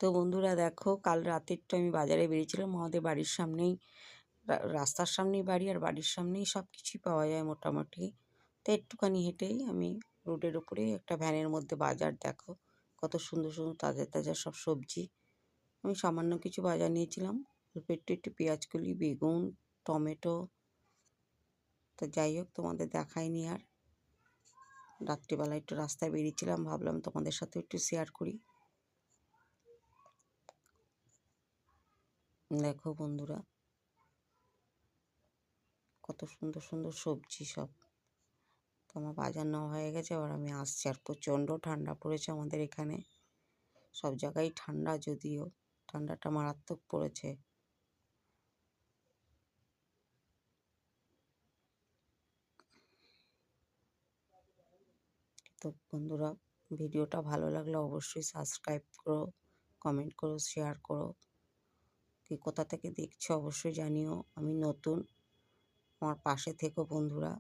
তো বন্ধুরা দেখো, কাল রাতেরটা আমি বাজারে বেরিয়েছিলাম। আমাদের বাড়ির সামনেই, রাস্তার সামনেই বাড়ি, আর বাড়ির সামনেই সব কিছুই পাওয়া যায় মোটামুটি। তো একটুখানি হেঁটেই আমি রোডের ওপরে একটা ভ্যানের মধ্যে বাজার, দেখো কত সুন্দর সুন্দর তাজা তাজা সব সবজি। আমি সামান্য কিছু বাজার নিয়েছিলাম, অল্প একটু একটু পেঁয়াজকলি, বেগুন, টমেটো। তো যাই হোক, তোমাদের দেখাইনি আর। রাত্রিবেলা একটু রাস্তায় বেরিয়েছিলাম, ভাবলাম তোমাদের সাথে একটু শেয়ার করি। দেখো বন্ধুরা, কত সুন্দর সুন্দর সবজি সব। তো আমার বাজার নেওয়া হয়ে গেছে, এবার আমি আসছি। আর প্রচণ্ড ঠান্ডা পড়েছে আমাদের এখানে। সব জায়গায় ঠান্ডা, যদিও ঠান্ডাটা মারাত্মক পড়েছে। তো বন্ধুরা, ভিডিওটা ভালো লাগলে অবশ্যই সাবস্ক্রাইব করো, কমেন্ট করো, শেয়ার করো। কি কোথা থেকে দেখছো অবশ্যই জানিও। আমি নতুন, আমার পাশে থেকো বন্ধুরা।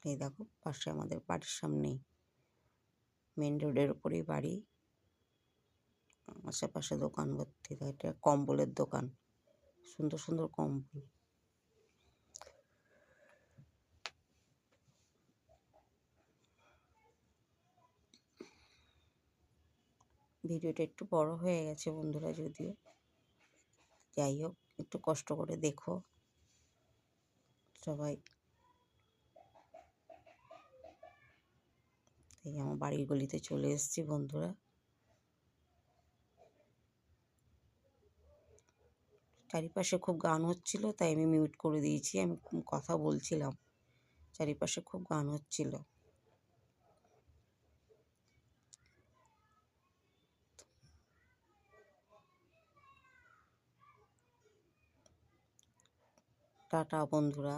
এই দেখো, পাশে আমাদের বাড়ির সামনেই, মেন রোডের ওপরেই বাড়ি। আশেপাশে দোকান ভর্তি, এটা কম্বলের দোকান, সুন্দর সুন্দর কম্বল। ভিডিওটা একটু বড় হয়ে গেছে বন্ধুরা, যদিও যাই হোক, একটু কষ্ট করে দেখো সবাই। এই আমার বাড়ির গলিতে চলে এসেছি বন্ধুরা। চারিপাশে খুব গান হচ্ছিল, তাই আমি মিউট করে দিয়েছি। আমি কথা বলছিলাম, চারিপাশে খুব গান হচ্ছিল। টাটা বন্ধুরা,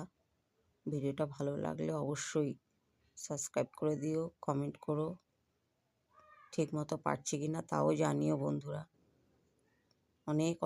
ভিডিওটা ভালো লাগলে অবশ্যই সাবস্ক্রাইব করে দিও, কমেন্ট করো। ঠিক মতো পারছি কি না তাও জানিও বন্ধুরা। অনেক